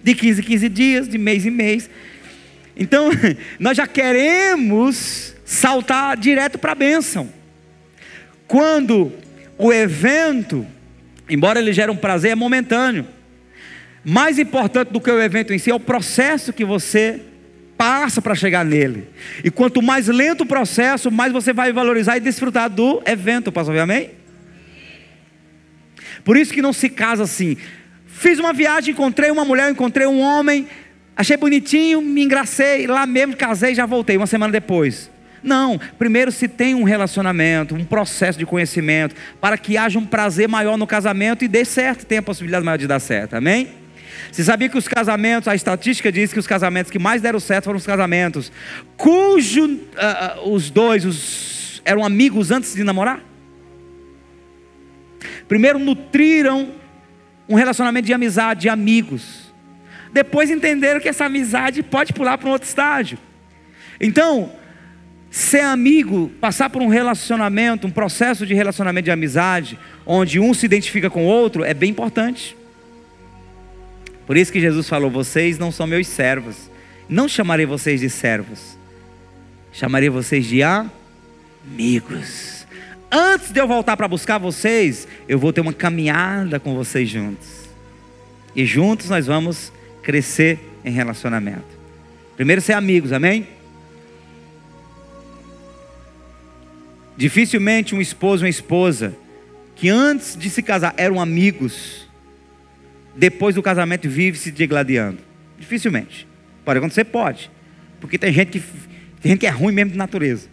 de 15 em 15 dias, de mês em mês. Então, nós já queremos saltar direto para a bênção. Quando o evento, embora ele gere um prazer, é momentâneo. Mais importante do que o evento em si é o processo que você passa para chegar nele. E quanto mais lento o processo, mais você vai valorizar e desfrutar do evento. Posso ouvir amém? Por isso que não se casa assim. Fiz uma viagem, encontrei uma mulher, encontrei um homem, achei bonitinho, me engracei, lá mesmo casei, já voltei uma semana depois. Não, primeiro se tem um relacionamento, um processo de conhecimento, para que haja um prazer maior no casamento e dê certo, tenha a possibilidade maior de dar certo, amém? Você sabia que os casamentos, a estatística diz que os casamentos que mais deram certo foram os casamentos cujo os dois eram amigos antes de namorar? Primeiro nutriram um relacionamento de amizade, de amigos. Depois entenderam que essa amizade pode pular para um outro estágio. Então, ser amigo, passar por um relacionamento, um processo de relacionamento de amizade, onde um se identifica com o outro, é bem importante. Por isso que Jesus falou: vocês não são meus servos, não chamarei vocês de servos, chamarei vocês de amigos. Antes de eu voltar para buscar vocês, eu vou ter uma caminhada com vocês juntos. E juntos nós vamos crescer em relacionamento. Primeiro ser amigos, amém? Dificilmente um esposo ou uma esposa que antes de se casar eram amigos, depois do casamento vive se degladiando. Dificilmente. Pode acontecer? Pode. Porque tem gente que é ruim mesmo de natureza.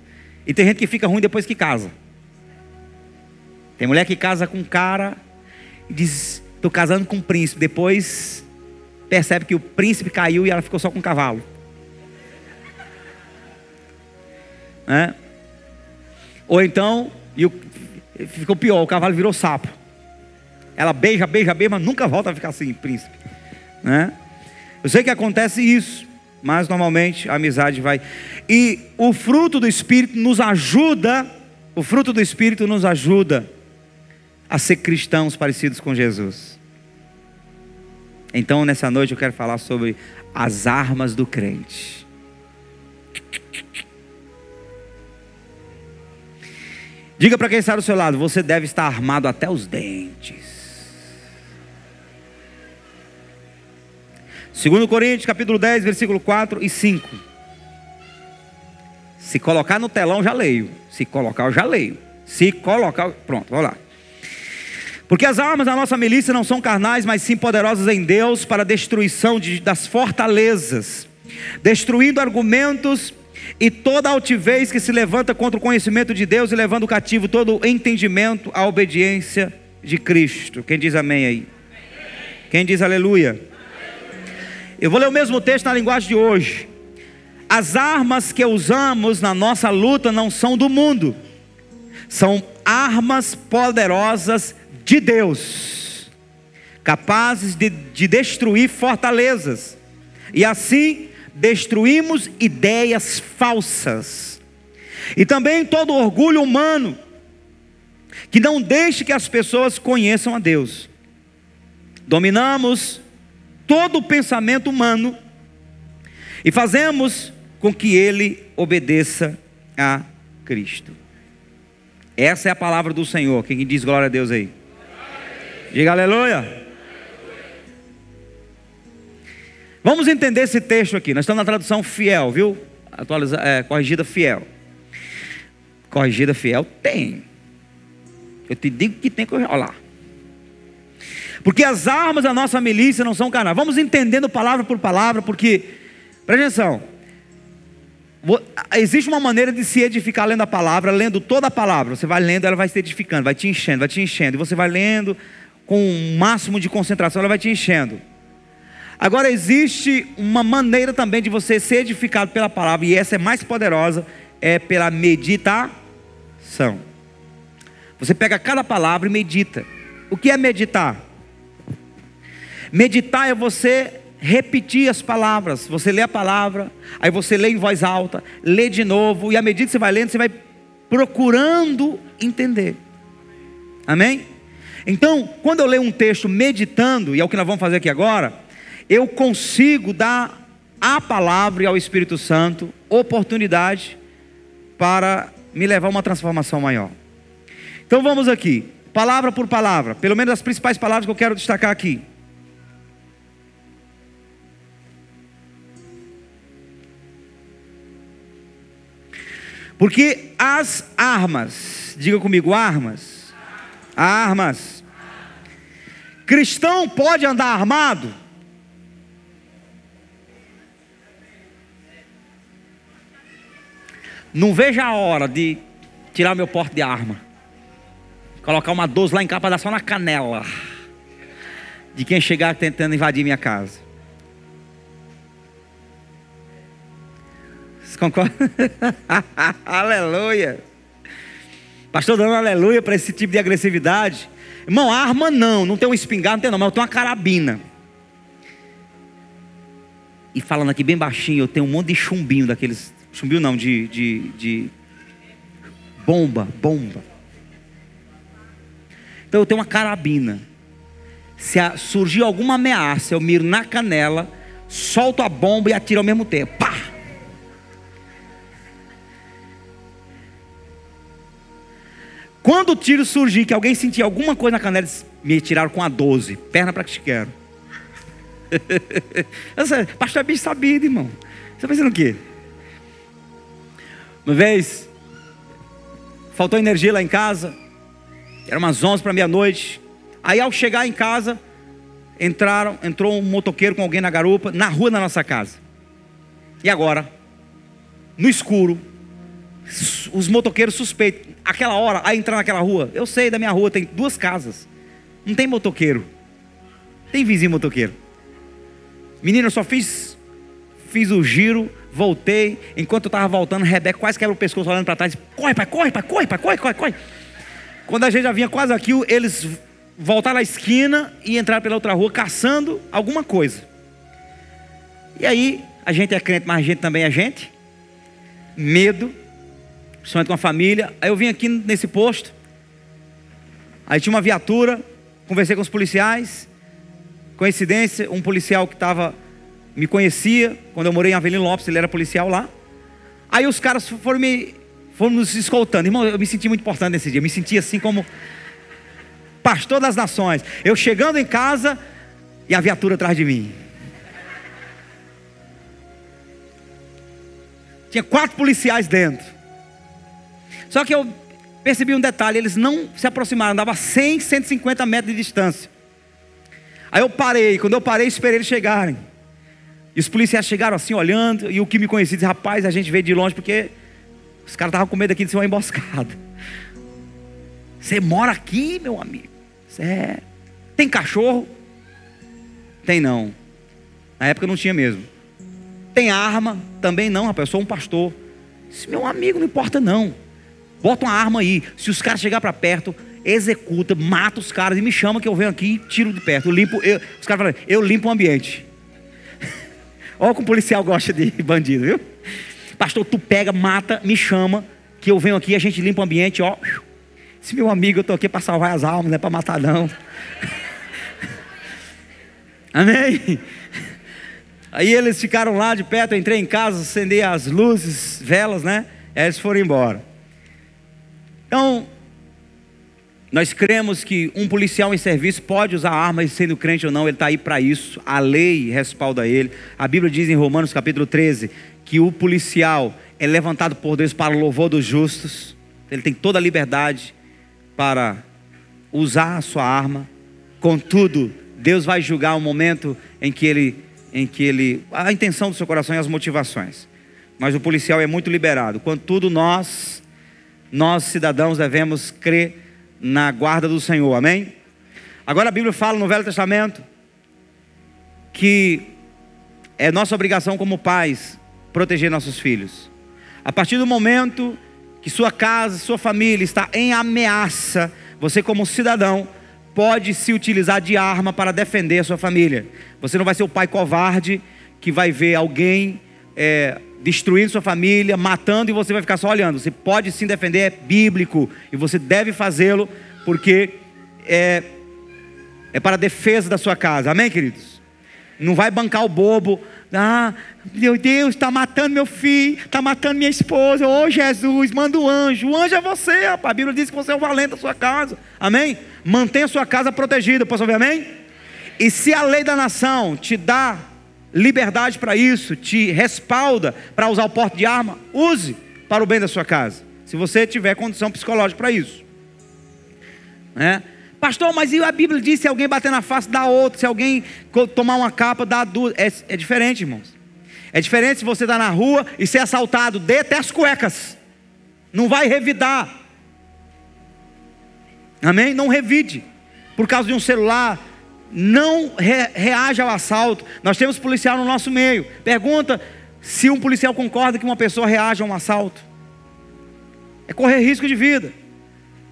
E tem gente que fica ruim depois que casa. Tem mulher que casa com um cara e diz: estou casando com um príncipe. Depois percebe que o príncipe caiu e ela ficou só com um cavalo. Ou então, ficou pior, o cavalo virou sapo. Ela beija, mas nunca volta a ficar assim, príncipe. Eu sei que acontece isso, mas normalmente a amizade vai. E o fruto do Espírito nos ajuda, a ser cristãos parecidos com Jesus. Então nessa noite eu quero falar sobre as armas do crente. Diga para quem está do seu lado: você deve estar armado até os dentes. 2 Coríntios capítulo 10, versículo 4 e 5. Se colocar no telão, já leio. Se colocar, eu já leio. Se colocar, pronto, vamos lá. Porque as armas da nossa milícia não são carnais, mas sim poderosas em Deus para a destruição das fortalezas, destruindo argumentos e toda altivez que se levanta contra o conhecimento de Deus e levando cativo todo o entendimento à obediência de Cristo. Quem diz amém aí? Quem diz aleluia? Eu vou ler o mesmo texto na linguagem de hoje. As armas que usamos na nossa luta não são do mundo, são armas poderosas de Deus, capazes de destruir fortalezas, e assim destruímos ideias falsas, e também todo orgulho humano, que não deixe que as pessoas conheçam a Deus. Dominamos todo o pensamento humano e fazemos com que ele obedeça a Cristo. Essa é a palavra do Senhor. Quem diz glória a Deus aí? Diga aleluia. Vamos entender esse texto aqui. Nós estamos na tradução fiel, viu? Corrigida fiel. Corrigida fiel tem. Eu te digo que tem que olhar lá. Porque as armas da nossa milícia não são carnais. Vamos entendendo palavra por palavra, porque, presta atenção, existe uma maneira de se edificar lendo a palavra, lendo toda a palavra. Você vai lendo, ela vai se edificando, vai te enchendo, e você vai lendo com o máximo de concentração, ela vai te enchendo. Agora existe uma maneira também de você ser edificado pela palavra, e essa é mais poderosa, é pela meditação. Você pega cada palavra e medita. O que é meditar? Meditar é você repetir as palavras. Você lê a palavra, aí você lê em voz alta, lê de novo, e à medida que você vai lendo, você vai procurando entender. Amém? Então, quando eu leio um texto meditando, e é o que nós vamos fazer aqui agora, eu consigo dar à palavra e ao Espírito Santo oportunidade para me levar a uma transformação maior. Então vamos aqui, palavra por palavra, pelo menos as principais palavras que eu quero destacar aqui. Porque as armas, diga comigo, armas. Armas. Cristão pode andar armado? Não vejo a hora de tirar o meu porte de arma, colocar uma 12 lá em casa para dar só na canela de quem chegar tentando invadir minha casa. Vocês concordam? Aleluia. Pastor dando aleluia para esse tipo de agressividade. Irmão, arma não tem um espingarda, não tem não, mas eu tenho uma carabina. E falando aqui bem baixinho, eu tenho um monte de chumbinho daqueles. Chumbinho não, de bomba. Então eu tenho uma carabina. Se surgir alguma ameaça, eu miro na canela, solto a bomba e atiro ao mesmo tempo. Pá! Quando o tiro surgir, que alguém sentir alguma coisa na canela, me tiraram com a 12, perna para que te quero. Pastor é bicho sabido, irmão. Você está pensando o quê? Uma vez, faltou energia lá em casa, era umas 11 para meia-noite. Aí ao chegar em casa, entrou um motoqueiro com alguém na garupa, na rua da nossa casa. E agora, no escuro, os motoqueiros suspeitam. Aquela hora, aí entrar naquela rua, eu sei da minha rua, tem 2 casas, não tem motoqueiro, tem vizinho motoqueiro. Menino, eu só fiz o giro, voltei. Enquanto eu estava voltando, Rebeca quase quebra o pescoço olhando para trás. Corre, pai, corre. Quando a gente já vinha quase aqui, eles voltaram à esquina e entraram pela outra rua caçando alguma coisa. E aí, a gente é crente, mas a gente também é gente. Medo, principalmente com a família. Aí eu vim aqui nesse posto, aí tinha uma viatura, conversei com os policiais. Coincidência, um policial que me conhecia quando eu morei em Avelino Lopes, ele era policial lá. Aí os caras foram nos escoltando. Irmão, eu me senti muito importante nesse dia. Eu me senti assim como pastor das nações. Eu chegando em casa e a viatura atrás de mim. Tinha 4 policiais dentro. Só que eu percebi um detalhe: eles não se aproximaram, dava 100, 150 metros de distância. Aí eu parei, quando eu parei, esperei eles chegarem. E os policiais chegaram assim, olhando, e o que me conhecia disse: rapaz, a gente veio de longe porque os caras estavam com medo aqui de ser uma emboscada. Você mora aqui, meu amigo? Tem cachorro? Tem não. Na época não tinha mesmo. Tem arma? Também não, rapaz, eu sou um pastor. Disse: meu amigo, não importa não. Bota uma arma aí. Se os caras chegarem para perto, executa, mata os caras e me chama que eu venho aqui e tiro de perto. Os caras falam: eu limpo o ambiente. Olha como o policial gosta de bandido, viu? Pastor, tu pega, mata, me chama que eu venho aqui e a gente limpa o ambiente, ó. Esse meu amigo, eu tô aqui para salvar as almas, não é para matar não. Amém? Aí eles ficaram lá de perto, eu entrei em casa, acendei as luzes, velas, né? Aí eles foram embora. Então, nós cremos que um policial em serviço pode usar armas, sendo crente ou não, ele está aí para isso. A lei respalda ele. A Bíblia diz em Romanos capítulo 13 que o policial é levantado por Deus para o louvor dos justos. Ele tem toda a liberdade para usar a sua arma. Contudo, Deus vai julgar o momento em que ele, a intenção do seu coração e as motivações. Mas o policial é muito liberado. Contudo, nós cidadãos devemos crer na guarda do Senhor, amém? Agora a Bíblia fala no Velho Testamento que é nossa obrigação como pais proteger nossos filhos. A partir do momento que sua casa, sua família está em ameaça, você como cidadão pode se utilizar de arma para defender a sua família. Você não vai ser o pai covarde que vai ver alguém destruindo sua família, matando, e você vai ficar só olhando. Você pode sim defender, é bíblico, e você deve fazê-lo, porque é para a defesa da sua casa, amém, queridos? Não vai bancar o bobo. Ah, meu Deus, está matando meu filho, está matando minha esposa. Ô Jesus, manda o anjo. O anjo é você, rapaz. A Bíblia diz que você é o valente da sua casa. Amém? Mantenha a sua casa protegida. Posso ouvir amém? E se a lei da nação te dá liberdade para isso, te respalda para usar o porte de arma, use para o bem da sua casa, se você tiver condição psicológica para isso, né? Pastor, mas e a Bíblia diz, se alguém bater na face, dá outro, se alguém tomar uma capa, dá duas. É diferente, irmãos. É diferente se você está na rua e ser assaltado, dê até as cuecas, não vai revidar, amém? Não revide, por causa de um celular. Não reaja ao assalto. Nós temos policial no nosso meio. Pergunta se um policial concorda que uma pessoa reaja a um assalto. É correr risco de vida,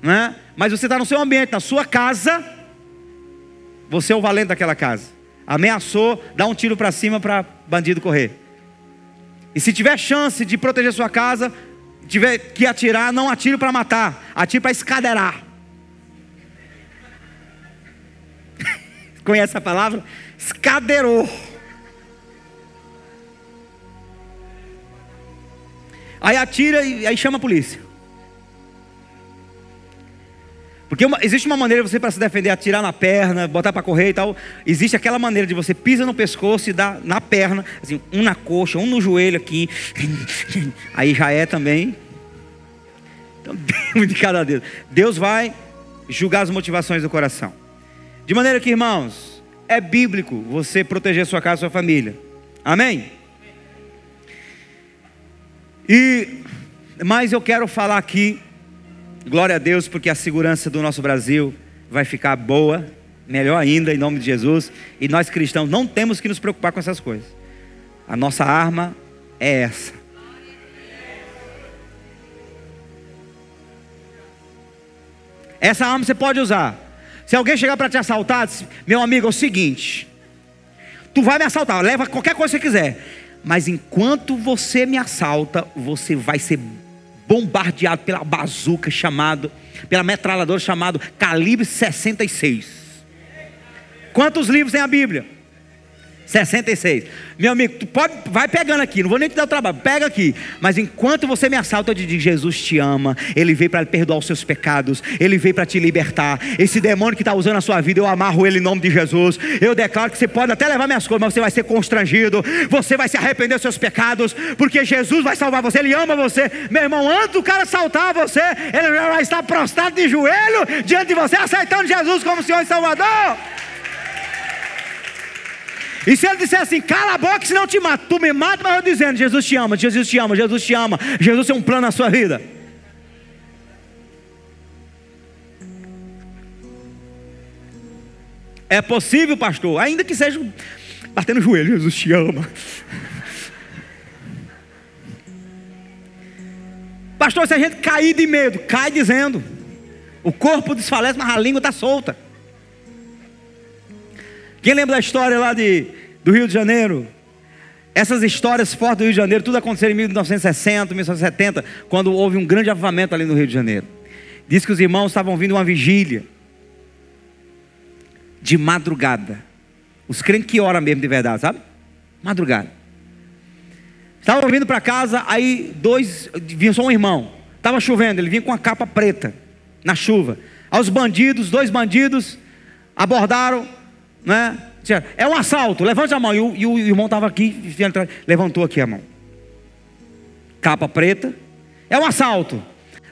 né? Mas você está no seu ambiente, na sua casa. Você é o valente daquela casa. Ameaçou, dá um tiro para cima para bandido correr. E se tiver chance de proteger sua casa, tiver que atirar, não atire para matar, atire para escadeirar. Conhece a palavra? Escadeirou. Aí atira e aí chama a polícia. Porque existe uma maneira de você, para se defender, atirar na perna, botar para correr e tal. Existe aquela maneira de você pisa no pescoço e dá na perna, assim, um na coxa, um no joelho aqui. Aí já é também. Então, de cada dedo. Deus vai julgar as motivações do coração. De maneira que, irmãos, é bíblico você proteger sua casa e sua família. Amém? Mas eu quero falar aqui, glória a Deus, porque a segurança do nosso Brasil vai ficar boa, melhor ainda, em nome de Jesus. E nós cristãos não temos que nos preocupar com essas coisas. A nossa arma é essa. Essa arma você pode usar. Se alguém chegar para te assaltar, diz, meu amigo, é o seguinte, tu vai me assaltar, leva qualquer coisa que você quiser, mas enquanto você me assalta, você vai ser bombardeado pela bazuca pela metralhadora chamado calibre 66. Quantos livros tem a Bíblia? 66. Meu amigo, vai pegando aqui, não vou nem te dar o trabalho, pega aqui. Mas enquanto você me assalta, eu te digo, Jesus te ama. Ele veio para perdoar os seus pecados. Ele veio para te libertar. Esse demônio que está usando a sua vida, eu amarro ele em nome de Jesus. Eu declaro que você pode até levar minhas coisas, mas você vai ser constrangido. Você vai se arrepender dos seus pecados, porque Jesus vai salvar você. Ele ama você. Meu irmão, antes do cara assaltar você, ele já vai estar prostrado de joelho diante de você, aceitando Jesus como Senhor e Salvador. E se ele disser assim, cala a boca, senão eu te mato. Tu me mata, mas eu dizendo, Jesus te ama, Jesus te ama, Jesus te ama. Jesus tem um plano na sua vida. É possível, pastor, ainda que seja batendo o joelho, Jesus te ama. Pastor, se a gente cair de medo, cai dizendo. O corpo desfalece, mas a língua está solta. Quem lembra da história lá do Rio de Janeiro? Essas histórias fortes do Rio de Janeiro, tudo aconteceu em 1960, 1970, quando houve um grande avivamento ali no Rio de Janeiro. Diz que os irmãos estavam vindo uma vigília de madrugada. Os crentes que oram mesmo de verdade, sabe? Madrugada. Estavam vindo para casa, aí vinha só um irmão. Estava chovendo, ele vinha com a capa preta, na chuva. Aí os bandidos, 2 bandidos, abordaram, né? É um assalto, levante a mão. E o irmão estava aqui, levantou aqui a mão. Capa preta. É um assalto.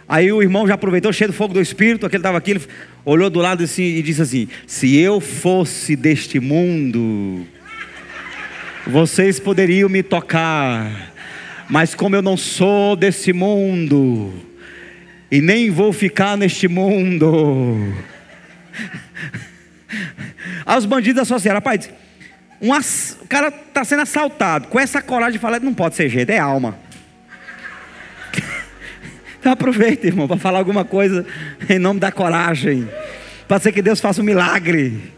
Aí o irmão já aproveitou, cheio do fogo do Espírito. Aquele estava aqui, ele olhou do lado assim, e disse assim: se eu fosse deste mundo, vocês poderiam me tocar, mas como eu não sou desse mundo, e nem vou ficar neste mundo. Aí os bandidos associaram, rapaz, o cara está sendo assaltado, com essa coragem de falar, não pode ser jeito, é alma. Então aproveita, irmão, para falar alguma coisa em nome da coragem. Pode ser que Deus faça um milagre.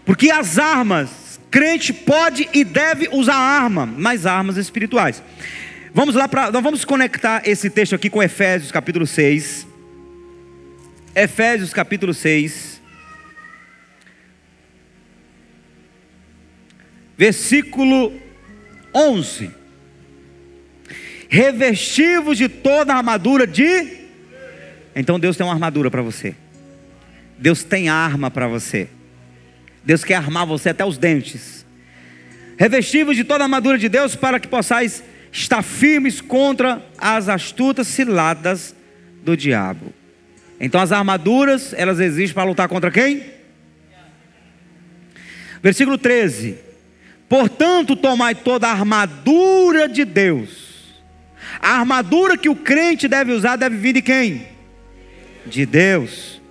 Porque as armas, crente pode e deve usar arma, mas armas espirituais. Vamos lá, nós vamos conectar esse texto aqui com Efésios capítulo 6. Efésios capítulo 6, versículo 11. Revestivos de toda a armadura de... Então Deus tem uma armadura para você. Deus tem arma para você. Deus quer armar você até os dentes. Revestivos de toda a armadura de Deus, para que possais estar firmes contra as astutas ciladas do diabo. Então as armaduras, elas existem para lutar contra quem? Versículo 13. Portanto, tomai toda a armadura de Deus. A armadura que o crente deve usar deve vir de quem? De Deus.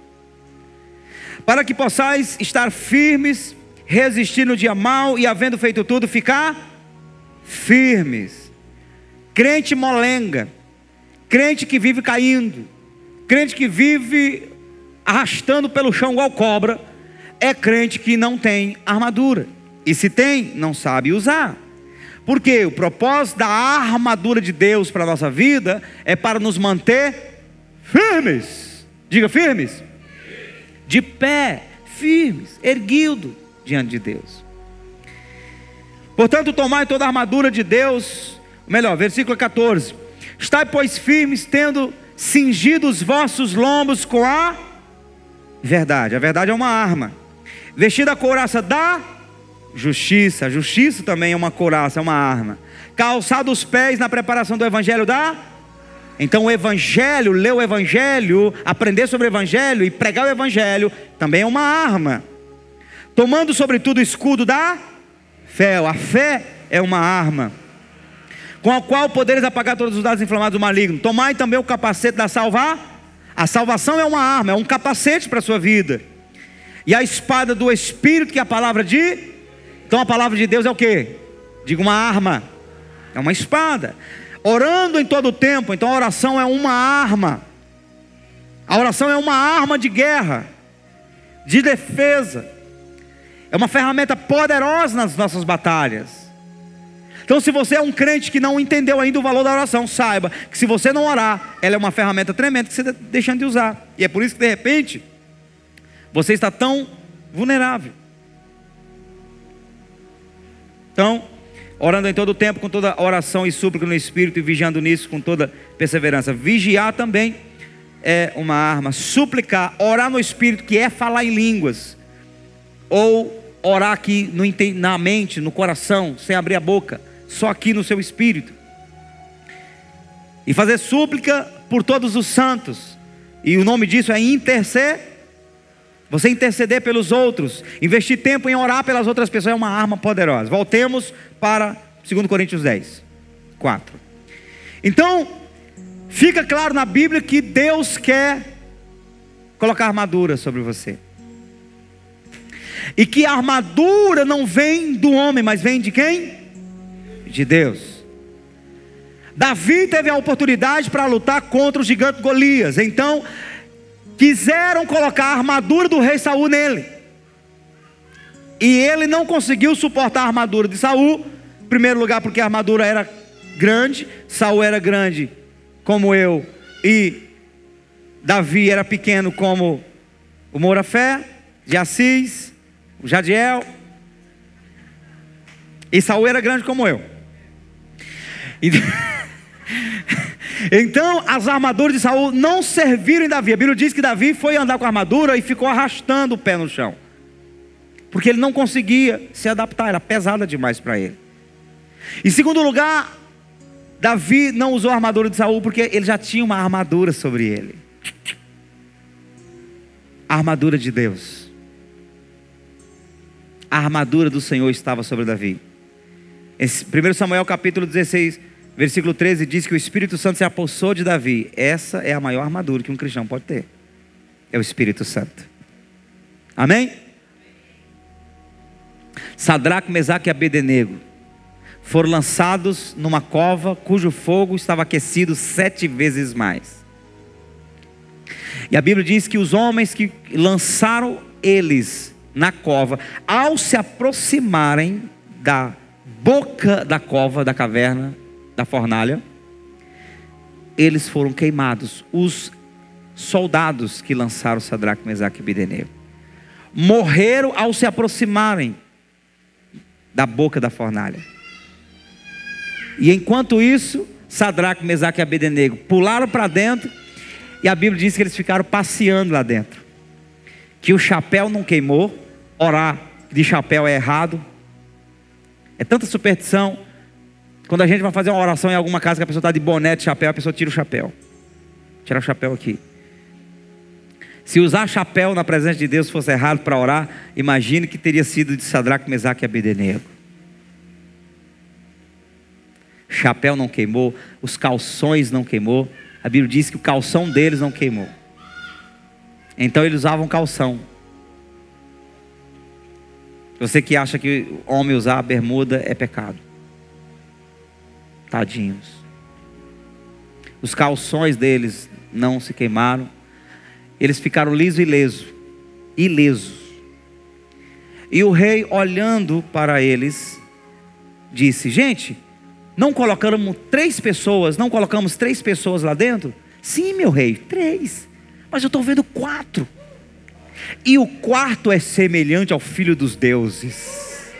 Para que possais estar firmes, resistir no dia mau e, havendo feito tudo, ficar firmes. Crente molenga, crente que vive caindo, crente que vive arrastando pelo chão igual cobra, é crente que não tem armadura. E se tem, não sabe usar. Porque o propósito da armadura de Deus para a nossa vida é para nos manter firmes. Diga firmes. De pé, firmes, erguido diante de Deus. Portanto, tomai toda a armadura de Deus. Melhor, versículo 14. Estai, pois, firmes, tendo cingido os vossos lombos com a verdade. A verdade é uma arma. Vestida a couraça da justiça. A justiça também é uma couraça, é uma arma. Calçado os pés na preparação do evangelho da... Então o evangelho, ler o evangelho, aprender sobre o evangelho e pregar o evangelho também é uma arma. Tomando sobretudo o escudo da fé. A fé é uma arma, com a qual poderes apagar todos os dados inflamados do maligno. Tomai também o capacete da salvar. A salvação é uma arma, é um capacete para a sua vida. E a espada do Espírito, que é a palavra de... Então a palavra de Deus é o quê? Diga uma arma, é uma espada. Orando em todo o tempo. Então a oração é uma arma. A oração é uma arma de guerra, de defesa. É uma ferramenta poderosa nas nossas batalhas. Então, se você é um crente que não entendeu ainda o valor da oração, saiba que se você não orar, ela é uma ferramenta tremenda que você está deixando de usar. E é por isso que de repente você está tão vulnerável. Então, orando em todo o tempo, com toda oração e súplica no Espírito, e vigiando nisso com toda perseverança. Vigiar também é uma arma. Suplicar, orar no Espírito, que é falar em línguas, ou orar aqui na mente, no coração, sem abrir a boca, só aqui no seu espírito. E fazer súplica por todos os santos. E o nome disso é interceder. Você interceder pelos outros, investir tempo em orar pelas outras pessoas, é uma arma poderosa. Voltemos para 2 Coríntios 10, 4. Então, fica claro na Bíblia que Deus quer colocar armadura sobre você. E que a armadura não vem do homem, mas vem de quem? De Deus. Davi teve a oportunidade para lutar contra o gigante Golias. Então, quiseram colocar a armadura do rei Saul nele. E ele não conseguiu suportar a armadura de Saul. Em primeiro lugar, porque a armadura era grande. Saul era grande como eu. E Davi era pequeno como o Morafé de Assis, o Jadiel. E Saul era grande como eu. Então as armaduras de Saul não serviram em Davi. A Bíblia diz que Davi foi andar com a armadura e ficou arrastando o pé no chão, porque ele não conseguia se adaptar, era pesada demais para ele. Em segundo lugar, Davi não usou a armadura de Saul porque ele já tinha uma armadura sobre ele. A armadura de Deus. A armadura do Senhor estava sobre Davi. 1 Samuel capítulo 16, versículo 13 diz que o Espírito Santo se apossou de Davi. Essa é a maior armadura que um cristão pode ter. É o Espírito Santo. Amém? Sadraque, Mesaque e Abednego foram lançados numa cova cujo fogo estava aquecido 7 vezes mais. E a Bíblia diz que os homens que lançaram eles na cova, ao se aproximarem da boca da cova, da caverna, da fornalha, eles foram queimados. Os soldados que lançaram Sadraque, Mesaque e Abdenego. Morreram ao se aproximarem da boca da fornalha. E enquanto isso, Sadraque, Mesaque e Abdenego pularam para dentro, e a Bíblia diz que eles ficaram passeando lá dentro. Que o chapéu não queimou. Orar de chapéu é errado. É tanta superstição. Quando a gente vai fazer uma oração em alguma casa que a pessoa está de boné, de chapéu, a pessoa tira o chapéu. Tira o chapéu aqui. Se usar chapéu na presença de Deus fosse errado para orar, imagine que teria sido de Sadraque, Mesaque e Abdenego. Chapéu não queimou, os calções não queimou. A Bíblia diz que o calção deles não queimou. Então eles usavam calção. Você que acha que homem usar bermuda é pecado. Tadinhos. Os calções deles não se queimaram. Eles ficaram lisos e ilesos. E o rei, olhando para eles, disse: gente, não colocamos 3 pessoas lá dentro? Sim, meu rei, 3. Mas eu estou vendo 4. E o 4 é semelhante ao Filho dos Deuses.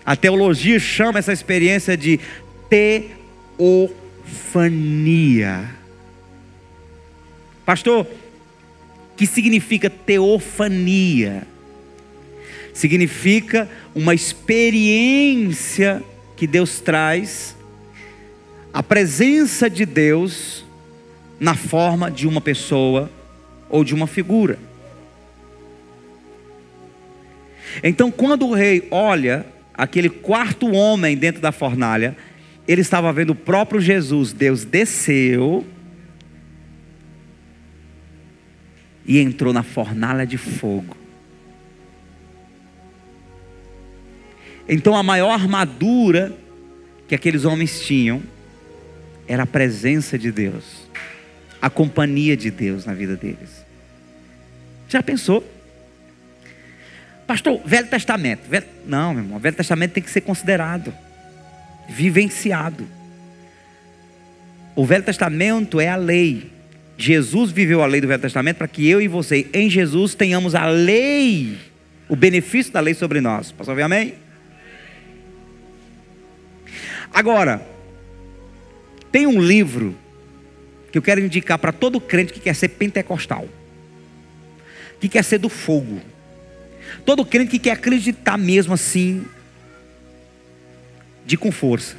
A teologia chama essa experiência de teofania. Pastor, que significa teofania? Significa uma experiência que Deus traz, a presença de Deus na forma de uma pessoa ou de uma figura. Então, quando o rei olha aquele 4º homem dentro da fornalha, ele estava vendo o próprio Jesus. Deus desceu e entrou na fornalha de fogo. Então a maior armadura que aqueles homens tinham era a presença de Deus, a companhia de Deus na vida deles. Já pensou? Pastor, Velho Testamento. Não, meu irmão, o Velho Testamento tem que ser considerado, vivenciado. O Velho Testamento é a lei. Jesus viveu a lei do Velho Testamento para que eu e você, em Jesus, tenhamos a lei, o benefício da lei sobre nós. Posso ouvir amém? Agora, tem um livro que eu quero indicar para todo crente que quer ser pentecostal, que quer ser do fogo, todo crente que quer acreditar mesmo assim, com força.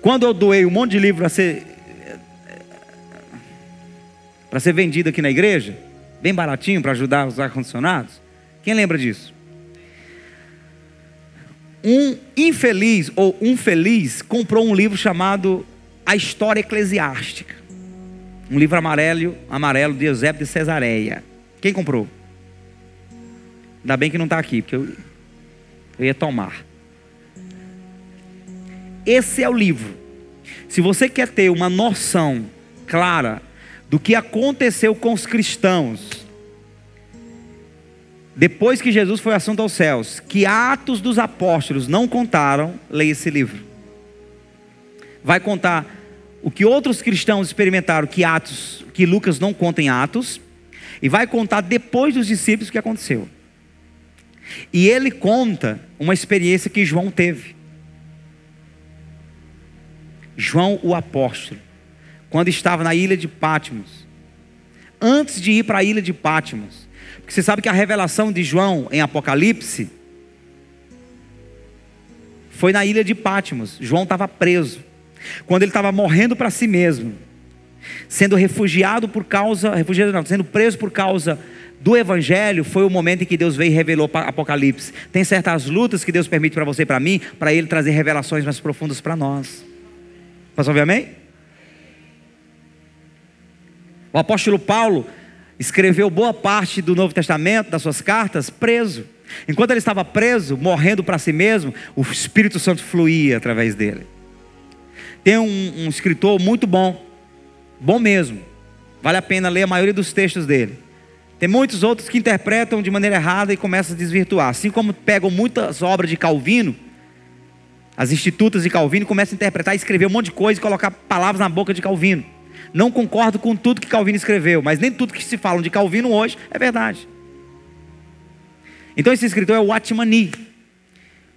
Quando eu doei um monte de livro para ser vendido aqui na igreja, bem baratinho para ajudar os ar-condicionados, quem lembra disso? Um infeliz ou um feliz comprou um livro chamado A História Eclesiástica, um livro amarelo de Eusébio de Cesareia. Quem comprou? Ainda bem que não está aqui, porque eu ia tomar. Esse é o livro. Se você quer ter uma noção clara do que aconteceu com os cristãos depois que Jesus foi assunto aos céus, que Atos dos Apóstolos não contaram, leia esse livro. Vai contar o que outros cristãos experimentaram que Lucas não conta em Atos, e vai contar depois dos discípulos o que aconteceu. E ele conta uma experiência que João teve. João o apóstolo, quando estava na ilha de Patmos, antes de ir para a ilha de Patmos, porque você sabe que a revelação de João em Apocalipse foi na ilha de Patmos. João estava preso, quando ele estava morrendo para si mesmo, sendo sendo preso por causa do Evangelho. Foi o momento em que Deus veio e revelou para Apocalipse. Tem certas lutas que Deus permite para você e para mim, para Ele trazer revelações mais profundas para nós. Posso ouvir amém? O apóstolo Paulo escreveu boa parte do Novo Testamento, das suas cartas, preso. Enquanto ele estava preso, morrendo para si mesmo, o Espírito Santo fluía através dele. Tem um escritor muito bom mesmo, vale a pena ler a maioria dos textos dele. Tem muitos outros que interpretam de maneira errada e começam a desvirtuar, assim como pegam muitas obras de Calvino, as institutas de Calvino, começam a interpretar e escrever um monte de coisa e colocar palavras na boca de Calvino. Não concordo com tudo que Calvino escreveu, mas nem tudo que se fala de Calvino hoje é verdade. Então esse escritor é o Watmani.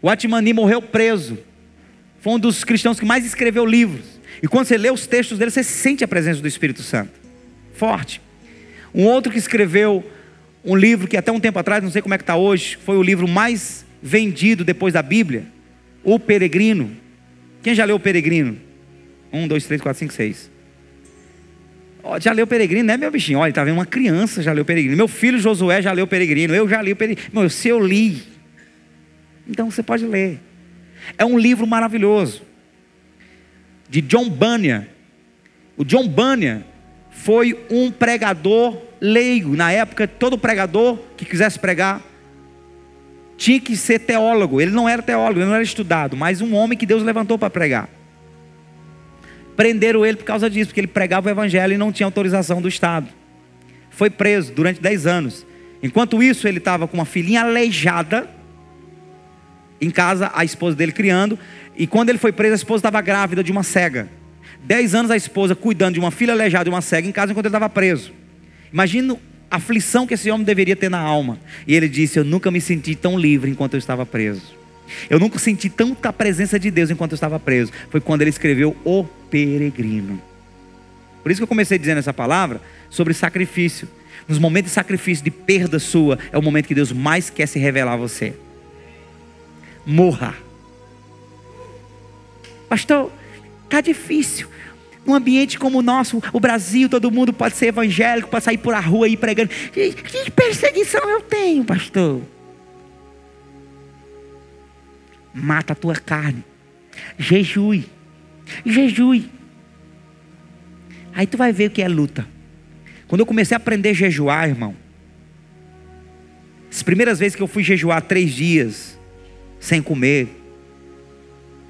O Watmani morreu preso. Foi um dos cristãos que mais escreveu livros. E quando você lê os textos dele, você sente a presença do Espírito Santo. Forte. Um outro que escreveu um livro que até um tempo atrás, não sei como é que está hoje, foi o livro mais vendido depois da Bíblia, O Peregrino. Quem já leu O Peregrino? 1, 2, 3, 4, 5, 6. Já leu o Peregrino, né, meu bichinho? Olha, tá vendo? Uma criança já leu o Peregrino. Meu filho Josué já leu o Peregrino. Eu já li o Peregrino. Meu, se eu li, então você pode ler. É um livro maravilhoso. De John Bunyan. O John Bunyan foi um pregador leigo. Na época, todo pregador que quisesse pregar tinha que ser teólogo. Ele não era teólogo, ele não era estudado, mas um homem que Deus levantou para pregar. Prenderam ele por causa disso, porque ele pregava o evangelho e não tinha autorização do Estado. Foi preso durante 10 anos. Enquanto isso, ele estava com uma filhinha aleijada em casa, a esposa dele criando. E quando ele foi preso, a esposa estava grávida de uma cega. 10 anos a esposa cuidando de uma filha aleijada e uma cega em casa enquanto ele estava preso. Imagina a aflição que esse homem deveria ter na alma. E ele disse: eu nunca me senti tão livre enquanto eu estava preso. Eu nunca senti tanta presença de Deus enquanto eu estava preso. Foi quando ele escreveu O Peregrino. Por isso que eu comecei dizendo essa palavra sobre sacrifício. Nos momentos de sacrifício, de perda sua, é o momento que Deus mais quer se revelar a você. Morra. Pastor, está difícil. Num ambiente como o nosso, o Brasil, todo mundo pode ser evangélico, pode sair por a rua aí pregando. Que perseguição eu tenho, pastor? Mata a tua carne. Jejue. Jejue. Aí tu vai ver o que é luta. Quando eu comecei a aprender a jejuar, irmão, as primeiras vezes que eu fui jejuar 3 dias sem comer,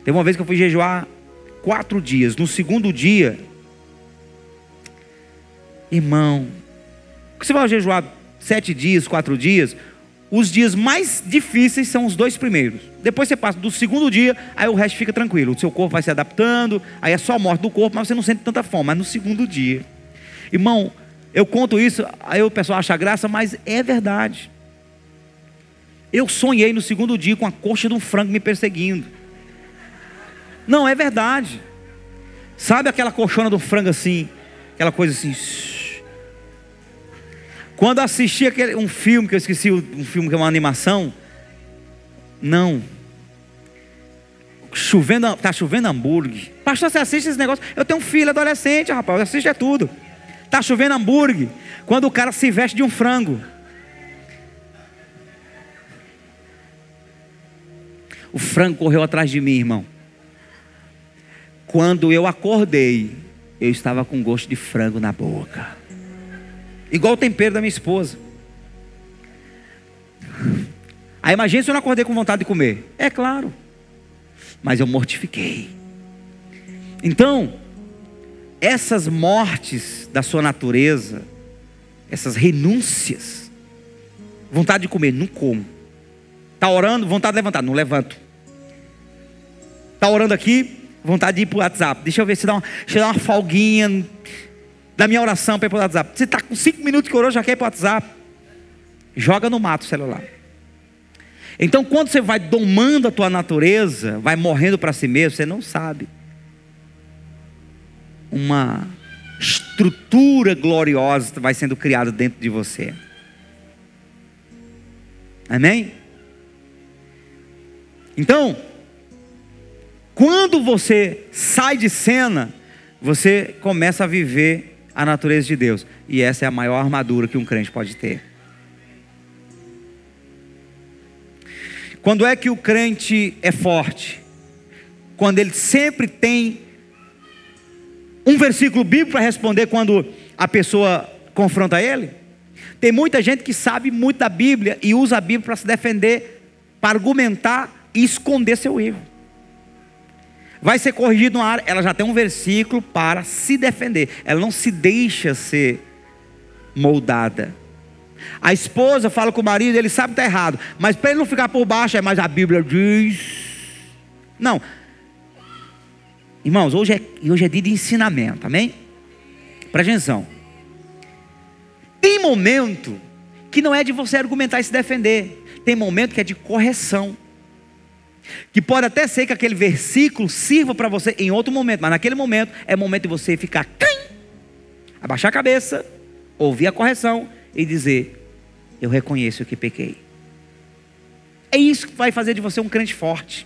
teve uma vez que eu fui jejuar 4 dias. No segundo dia, irmão, você vai jejuar 7 dias, 4 dias, os dias mais difíceis são os 2 primeiros. Depois você passa do segundo dia, aí o resto fica tranquilo. O seu corpo vai se adaptando, aí é só a morte do corpo, mas você não sente tanta fome. Mas no segundo dia, irmão, eu conto isso, aí o pessoal acha graça, mas é verdade. Eu sonhei no segundo dia com a coxa de um frango me perseguindo. Não, é verdade. Sabe aquela coxona do frango assim, aquela coisa assim. Quando eu assisti um filme, que eu esqueci, um filme que é uma animação. Não. Tá chovendo hambúrguer. Pastor, você assiste esse negócio? Eu tenho um filho adolescente, rapaz, eu assisto é tudo. Tá chovendo hambúrguer. Quando o cara se veste de um frango. O frango correu atrás de mim, irmão. Quando eu acordei, eu estava com gosto de frango na boca. Igual o tempero da minha esposa. Aí imagina se eu não acordei com vontade de comer. É claro. Mas eu mortifiquei. Então, essas mortes da sua natureza, essas renúncias, vontade de comer, não como. Está orando, vontade de levantar, não levanto. Está orando aqui, vontade de ir para o WhatsApp. Deixa eu ver se dá uma folguinha da minha oração para ir para o WhatsApp. Você está com 5 minutos que orou, já quer ir para o WhatsApp. Joga no mato o celular. Então quando você vai domando a tua natureza, vai morrendo para si mesmo, você não sabe. Uma estrutura gloriosa vai sendo criada dentro de você. Amém? Então, quando você sai de cena, você começa a viver a natureza de Deus. E essa é a maior armadura que um crente pode ter. Quando é que o crente é forte? Quando ele sempre tem um versículo bíblico para responder quando a pessoa confronta ele. Tem muita gente que sabe muito da Bíblia e usa a Bíblia para se defender, para argumentar e esconder seu erro. Vai ser corrigido uma área, ela já tem um versículo para se defender. Ela não se deixa ser moldada. A esposa fala com o marido, ele sabe que está errado, mas para ele não ficar por baixo, mas a Bíblia diz. Não. Irmãos, hoje é dia de ensinamento, amém? Presta atenção. Tem momento que não é de você argumentar e se defender. Tem momento que é de correção. Que pode até ser que aquele versículo sirva para você em outro momento, mas naquele momento é momento de você ficar, abaixar a cabeça, ouvir a correção e dizer: eu reconheço que pequei. É isso que vai fazer de você um crente forte.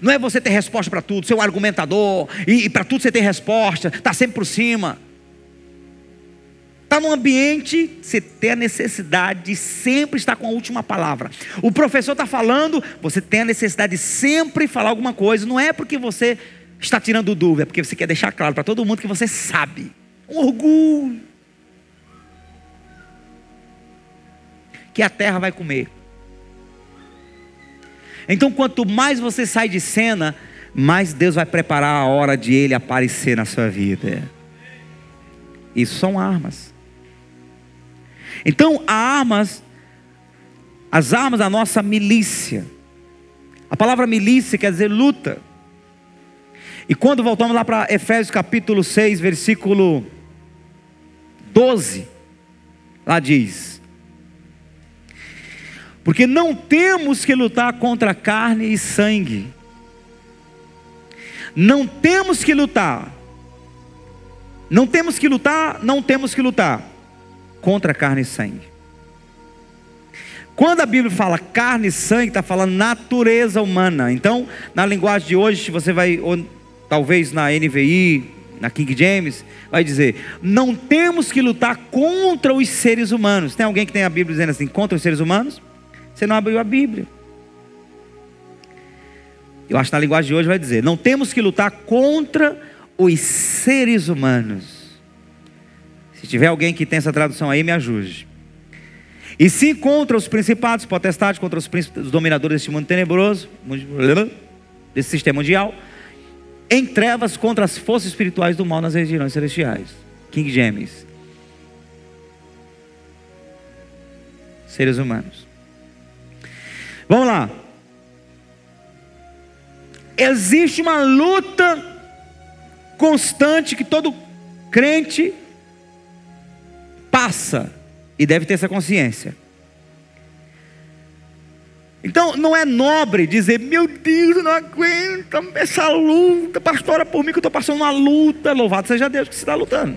Não é você ter resposta para tudo, ser um argumentador, e para tudo você ter resposta, está sempre por cima. Está num ambiente, você tem a necessidade de sempre estar com a última palavra. O professor está falando, você tem a necessidade de sempre falar alguma coisa. Não é porque você está tirando dúvida, é porque você quer deixar claro para todo mundo que você sabe. Um orgulho que a terra vai comer. Então, quanto mais você sai de cena, mais Deus vai preparar a hora de Ele aparecer na sua vida. Isso são armas. Então, as armas da nossa milícia. A palavra milícia quer dizer luta. E quando voltamos lá para Efésios capítulo 6, versículo 12, lá diz: porque não temos que lutar contra carne e sangue. Não temos que lutar contra carne e sangue. Quando a Bíblia fala carne e sangue, está falando natureza humana. Então, na linguagem de hoje, você vai, ou talvez na NVI, na King James, vai dizer: não temos que lutar contra os seres humanos. Tem alguém que tem a Bíblia dizendo assim, contra os seres humanos? Você não abriu a Bíblia. Eu acho que na linguagem de hoje vai dizer: não temos que lutar contra os seres humanos. Se tiver alguém que tem essa tradução aí, me ajude. E sim contra os principados, potestades, contra os dominadores deste mundo tenebroso, desse sistema mundial, em trevas, contra as forças espirituais do mal nas regiões celestiais. King James. Seres humanos. Vamos lá. Existe uma luta constante que todo crente passa e deve ter essa consciência. Então não é nobre dizer: meu Deus, eu não aguento essa luta, pastora, por mim que eu estou passando uma luta. Louvado seja Deus que você está lutando.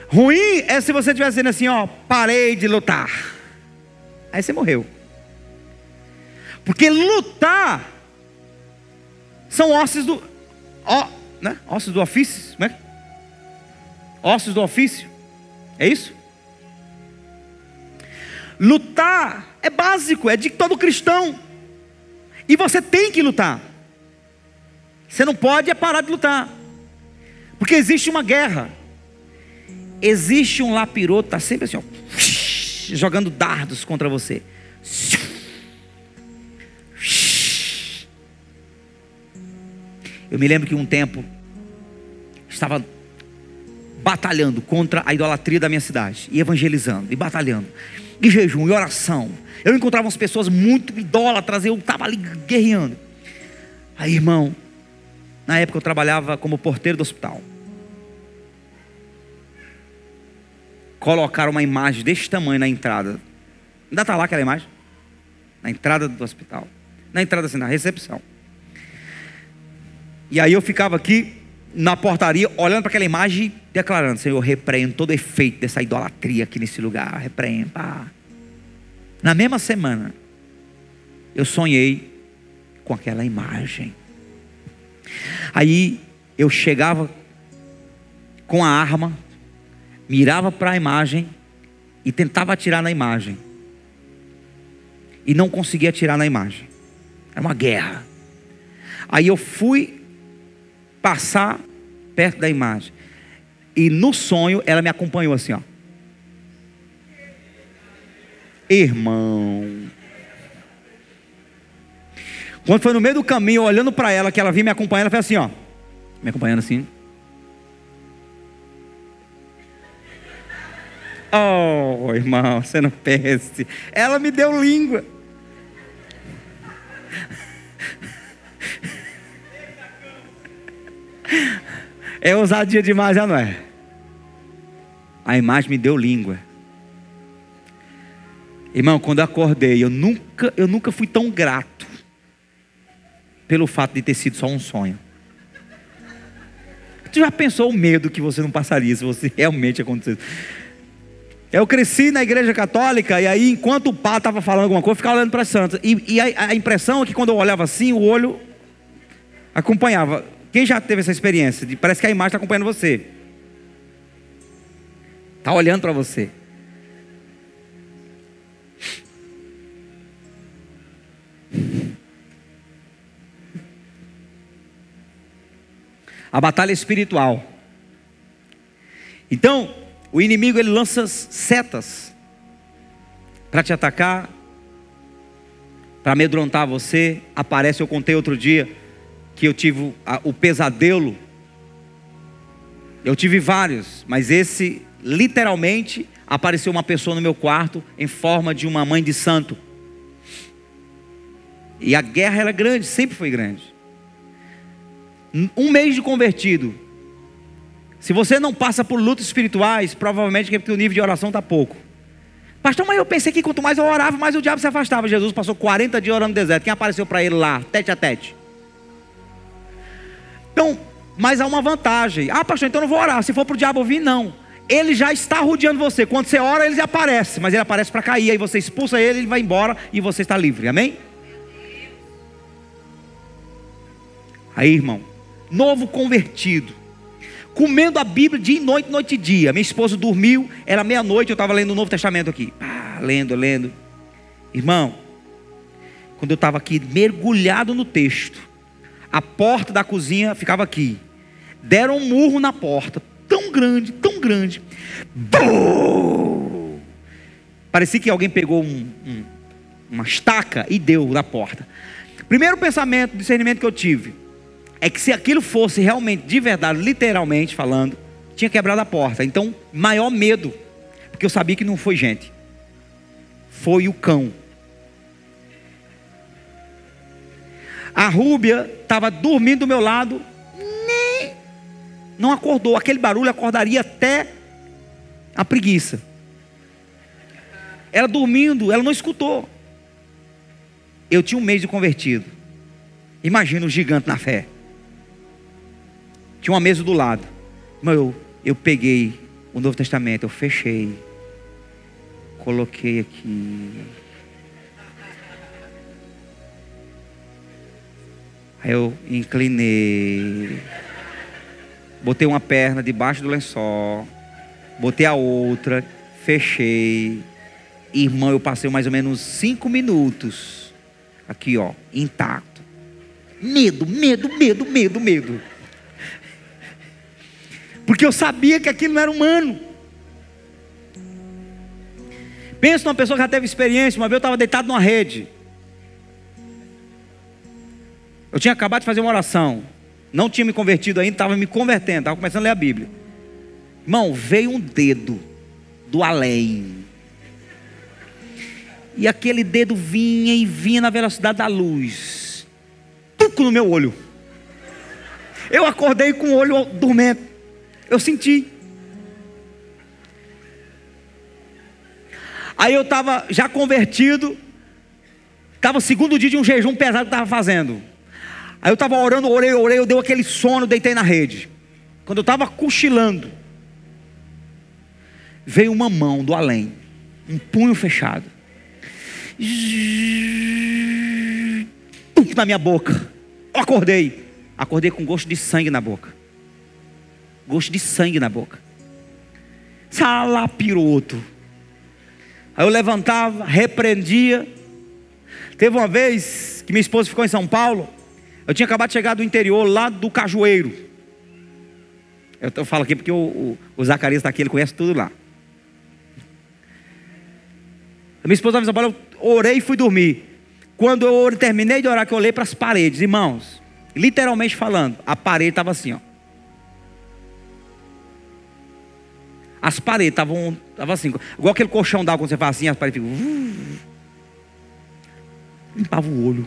Ruim é se você estiver dizendo assim: ó, parei de lutar. Aí você morreu. Porque lutar são ossos do né? Ossos do ofício, como é que? Ossos do ofício. É isso? Lutar é básico, é de todo cristão. E você tem que lutar. Você não pode parar de lutar. Porque existe uma guerra. Existe um lapiroto, está sempre assim, ó, jogando dardos contra você. Eu me lembro que um tempo estava batalhando contra a idolatria da minha cidade, e evangelizando, e batalhando, e jejum, e oração. Eu encontrava umas pessoas muito idólatras, eu estava ali guerreando. Aí, irmão, na época eu trabalhava como porteiro do hospital. Colocaram uma imagem desse tamanho na entrada. Ainda está lá aquela imagem? Na entrada do hospital. Na entrada assim, na recepção. E aí eu ficava aqui na portaria, olhando para aquela imagem, declarando: Senhor, repreendo todo efeito dessa idolatria aqui nesse lugar. Repreendo. Pá. Na mesma semana, eu sonhei com aquela imagem. Aí eu chegava com a arma, mirava para a imagem e tentava atirar na imagem. E não conseguia atirar na imagem. Era uma guerra. Aí eu fui passar perto da imagem. E no sonho ela me acompanhou assim, ó. Irmão. Quando foi no meio do caminho, olhando para ela, que ela vinha me acompanhando, ela fez assim, ó. Me acompanhando assim. Oh, irmão, você não pense. Ela me deu língua. É ousadia demais, já não é? A imagem me deu língua. Irmão, quando eu acordei, eu nunca fui tão grato pelo fato de ter sido só um sonho. Tu já pensou o medo que você não passaria se você realmente acontecesse? Eu cresci na igreja católica, e aí enquanto o padre estava falando alguma coisa, eu ficava olhando para as santas. E a impressão é que quando eu olhava assim, o olho acompanhava. Quem já teve essa experiência? Parece que a imagem está acompanhando você. Está olhando para você. A batalha espiritual. Então, o inimigo ele lança setas para te atacar, para amedrontar você. Aparece, eu contei outro dia que eu tive o pesadelo. Eu tive vários, mas esse literalmente apareceu uma pessoa no meu quarto em forma de uma mãe de santo. E a guerra era grande, sempre foi grande. Um mês de convertido. Se você não passa por lutas espirituais, provavelmente é porque o nível de oração está pouco. Pastor, mas eu pensei que quanto mais eu orava, mais o diabo se afastava. Jesus passou 40 dias orando no deserto. Quem apareceu para ele lá, tete a tete? Então, mas há uma vantagem. Ah, pastor, então eu não vou orar. Se for para o diabo ouvir, não. Ele já está rodeando você. Quando você ora, ele aparece. Mas ele aparece para cair. Aí você expulsa ele, ele vai embora e você está livre. Amém? Aí, irmão, novo convertido, comendo a Bíblia dia e noite, noite e dia. Minha esposa dormiu, era meia-noite, eu estava lendo o Novo Testamento aqui. Lendo. Irmão, quando eu estava aqui mergulhado no texto, a porta da cozinha ficava aqui. Deram um murro na porta, tão grande, tão grande. Bum! Parecia que alguém pegou uma estaca e deu na porta. Primeiro pensamento, discernimento que eu tive, é que se aquilo fosse realmente, de verdade, literalmente falando, tinha quebrado a porta. Então, maior medo, porque eu sabia que não foi gente, foi o cão. A Rúbia estava dormindo do meu lado, não acordou. Aquele barulho acordaria até a preguiça. Ela dormindo, ela não escutou. Eu tinha um mês de convertido. Imagina o gigante na fé. Tinha uma mesa do lado. Mas eu peguei o Novo Testamento, eu fechei, coloquei aqui. Aí eu inclinei, botei uma perna debaixo do lençol, botei a outra, fechei. Irmão, eu passei mais ou menos 5 minutos aqui, ó, intacto. Medo. Porque eu sabia que aquilo não era humano. Pensa numa pessoa que já teve experiência. Uma vez eu estava deitado numa rede. Eu tinha acabado de fazer uma oração. Não tinha me convertido ainda, estava me convertendo, estava começando a ler a Bíblia. Irmão, veio um dedo do além. E aquele dedo vinha e vinha na velocidade da luz. Tuco no meu olho. Eu acordei com o olho dormente. Eu senti. Aí eu estava já convertido. Estava o segundo dia de um jejum pesado que estava fazendo. Aí eu estava orando, orei, eu dei aquele sono, deitei na rede. Quando eu estava cochilando, veio uma mão do além, um punho fechado, na minha boca. Eu acordei com gosto de sangue na boca. Gosto de sangue na boca. Salapiroto. Aí eu levantava, repreendia. Teve uma vez que minha esposa ficou em São Paulo. Eu tinha acabado de chegar do interior, lá do Cajueiro. Eu falo aqui porque o Zacarias está aqui, ele conhece tudo lá. A minha esposa estava em São Paulo, eu orei e fui dormir. Quando eu terminei de orar, que eu olhei para as paredes, irmãos, literalmente falando, a parede estava assim, ó. As paredes estavam assim, igual aquele colchão d'água, quando você faz assim, as paredes ficam... limpava o olho.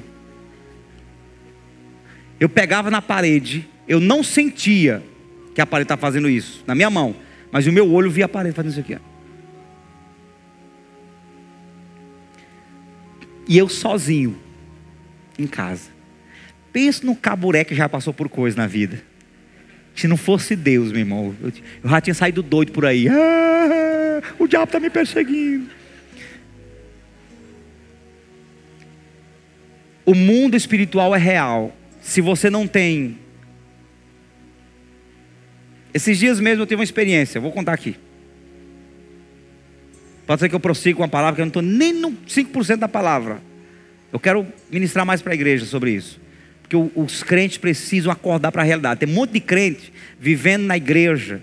Eu pegava na parede, Eu não sentia que a parede estava fazendo isso na minha mão, mas o meu olho via a parede fazendo isso aqui, ó. E eu sozinho, em casa. Pensa no caburé que já passou por coisa na vida. Se não fosse Deus, meu irmão, eu já tinha saído doido por aí. O diabo está me perseguindo. O mundo espiritual é real. Se você não tem... Esses dias mesmo eu tive uma experiência, eu vou contar aqui. Pode ser que eu prossiga com a palavra, que eu não estou nem no 5% da palavra. Eu quero ministrar mais para a igreja sobre isso. Porque os crentes precisam acordar para a realidade. Tem um monte de crente vivendo na igreja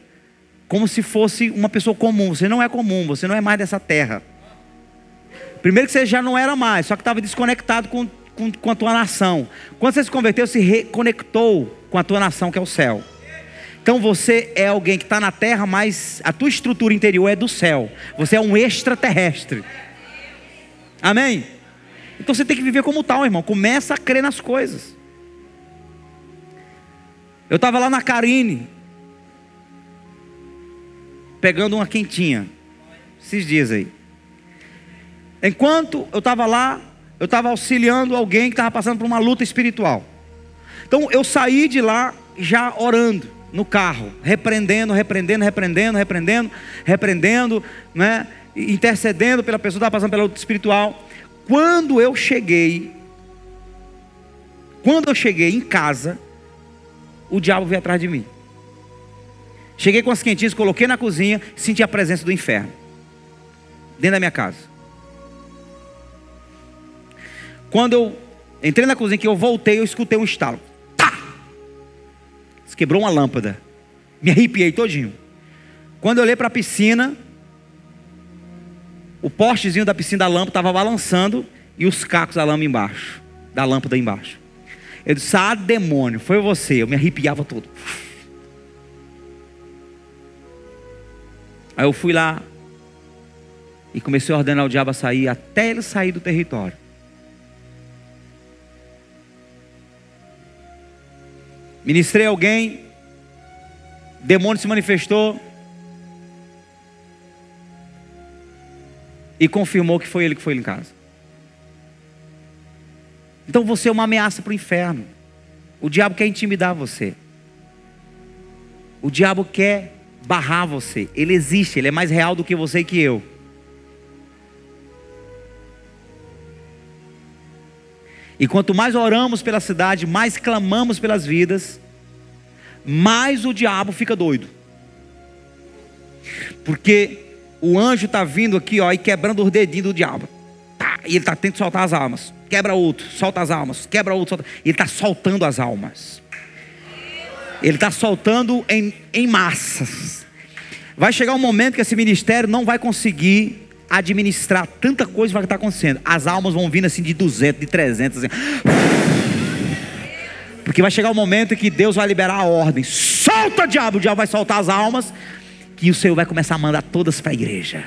como se fosse uma pessoa comum. Você não é comum, você não é mais dessa terra. Primeiro que você já não era mais, só que estava desconectado com a tua nação. Quando você se converteu, se reconectou com a tua nação, que é o céu. Então você é alguém que está na terra, mas a tua estrutura interior é do céu. Você é um extraterrestre. Amém? Então você tem que viver como tal, irmão. Começa a crer nas coisas. Eu estava lá na Carine, pegando uma quentinha, esses dias aí. Enquanto eu estava lá, eu estava auxiliando alguém que estava passando por uma luta espiritual. Então eu saí de lá já orando no carro, repreendendo, né? Intercedendo pela pessoa que estava passando pela luta espiritual. Quando eu cheguei em casa, o diabo veio atrás de mim. Cheguei com as quentinhas, coloquei na cozinha, senti a presença do inferno dentro da minha casa. Quando eu entrei na cozinha, que eu voltei, eu escutei um estalo. Tá! Quebrou uma lâmpada. Me arrepiei todinho. Quando eu olhei para a piscina, o postezinho da piscina da lâmpada estava balançando e os cacos da lâmpada embaixo. Eu disse: ah, demônio, foi você. Eu me arrepiava todo. Aí eu fui lá e comecei a ordenar o diabo a sair, até ele sair do território. Ministrei alguém, demônio se manifestou e confirmou que foi ele que foi em casa. Então você é uma ameaça para o inferno. O diabo quer intimidar você. O diabo quer barrar você. Ele existe, ele é mais real do que você e que eu. E quanto mais oramos pela cidade, mais clamamos pelas vidas, mais o diabo fica doido. Porque o anjo está vindo aqui, ó, e quebrando os dedinhos do diabo. Tá, e ele está tentando soltar as almas. Quebra outro, solta as almas. Quebra outro, solta. Ele está soltando as almas. Ele está soltando em massas. Vai chegar um momento que esse ministério não vai conseguir administrar tanta coisa que vai estar acontecendo. As almas vão vindo assim de 200, de 300 assim. Porque vai chegar um momento que Deus vai liberar a ordem. Solta, diabo! O diabo vai soltar as almas, que o Senhor vai começar a mandar todas para a igreja.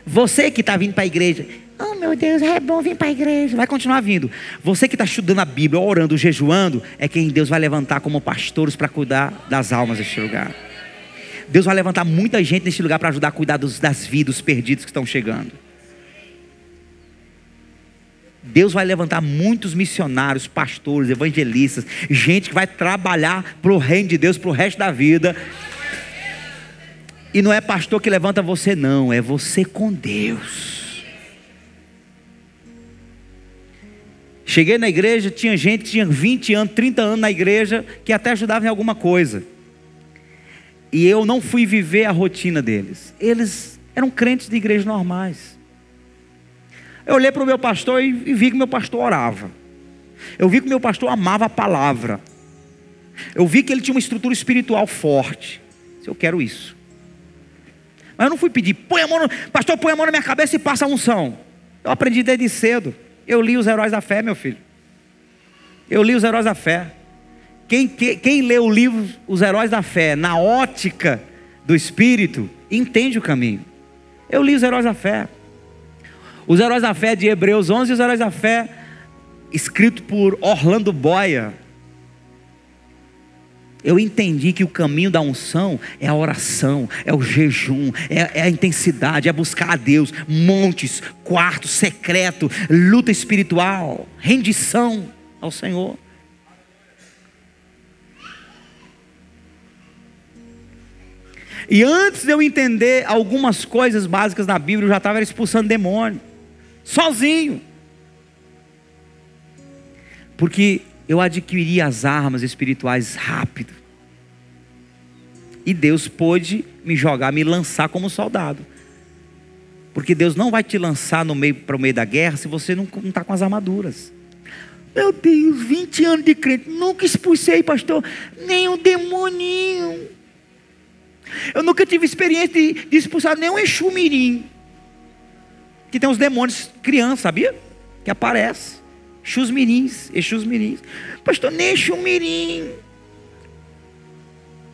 Você que está vindo para a igreja, oh meu Deus, é bom vir para a igreja, vai continuar vindo. Você que está estudando a Bíblia, orando, jejuando, é quem Deus vai levantar como pastores para cuidar das almas deste lugar. Deus vai levantar muita gente neste lugar para ajudar a cuidar das vidas, dos perdidos que estão chegando. Deus vai levantar muitos missionários, pastores, evangelistas, gente que vai trabalhar para o reino de Deus, para o resto da vida. E não é pastor que levanta você não, é você com Deus. Cheguei na igreja, tinha gente que tinha 20 anos, 30 anos na igreja, que até ajudava em alguma coisa. E eu não fui viver a rotina deles. Eles eram crentes de igrejas normais. Eu olhei para o meu pastor e vi que meu pastor orava. Eu vi que meu pastor amava a palavra. Eu vi que ele tinha uma estrutura espiritual forte. Eu quero isso. Mas eu não fui pedir, pastor, põe a mão na minha cabeça e passa a unção. Eu aprendi desde cedo. Eu li os Heróis da Fé, meu filho. Eu li os Heróis da Fé. Quem lê o livro Os Heróis da Fé na ótica do Espírito, entende o caminho. Eu li os Heróis da Fé. Os Heróis da Fé de Hebreus 11 e os Heróis da Fé escrito por Orlando Boyer, eu entendi que o caminho da unção é a oração, é o jejum, é a intensidade, é buscar a Deus, montes, quarto secreto, luta espiritual, rendição ao Senhor. E antes de eu entender algumas coisas básicas na Bíblia, eu já estava expulsando demônio, sozinho. Porque eu adquiri as armas espirituais rápido. E Deus pôde me jogar, me lançar como soldado. Porque Deus não vai te lançar para o meio da guerra se você não está com as armaduras. Meu Deus, 20 anos de crente, nunca expulsei, pastor, nem um demoninho. Eu nunca tive experiência de expulsar nem um Exu Mirim. Que tem uns demônios crianças, sabia? Que aparecem. Exus Mirins. Pastor, nem Exu Mirim.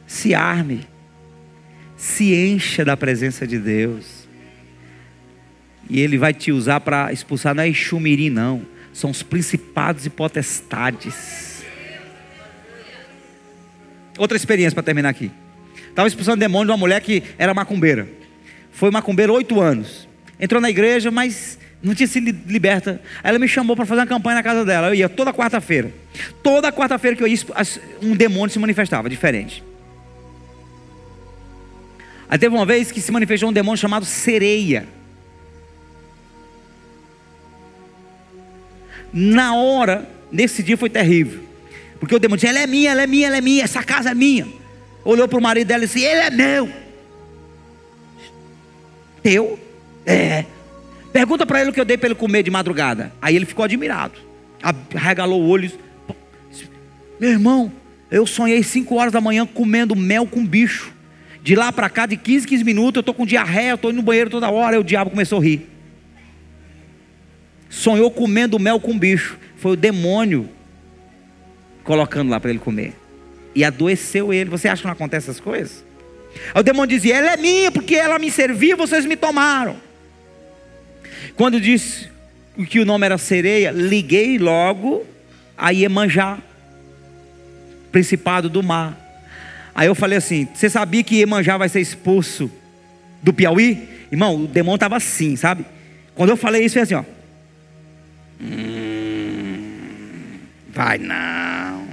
Se arme. Se encha da presença de Deus. E Ele vai te usar para expulsar, não é Exu Mirim não. São os principados e potestades. Outra experiência para terminar aqui. Estava expulsando demônio de uma mulher que era macumbeira. Foi macumbeira 8 anos. Entrou na igreja, mas não tinha sido liberta. Aí ela me chamou para fazer uma campanha na casa dela. Eu ia toda quarta-feira. Toda quarta-feira que eu ia, um demônio se manifestava, diferente. Aí teve uma vez que se manifestou um demônio chamado Sereia. Na hora, nesse dia foi terrível. Porque o demônio disse, ela é minha, essa casa é minha. Olhou para o marido dela e disse, ele é meu. Teu? É. Pergunta para ele o que eu dei para ele comer de madrugada. Aí ele ficou admirado. Arregalou o olho. Meu irmão, eu sonhei 5 horas da manhã comendo mel com bicho. De lá para cá, de 15 minutos, eu estou com diarreia, eu estou indo no banheiro toda hora. Aí o diabo começou a rir. Sonhou comendo mel com bicho. Foi o demônio colocando lá para ele comer. E adoeceu ele. Você acha que não acontece essas coisas? Aí o demônio dizia, ela é minha porque ela me servia, vocês me tomaram. Quando disse que o nome era Sereia, liguei logo a Iemanjá, principado do mar. Aí eu falei assim, você sabia que Iemanjá vai ser expulso do Piauí? Irmão, o demônio estava assim, sabe? Quando eu falei isso, foi assim, ó. Vai não.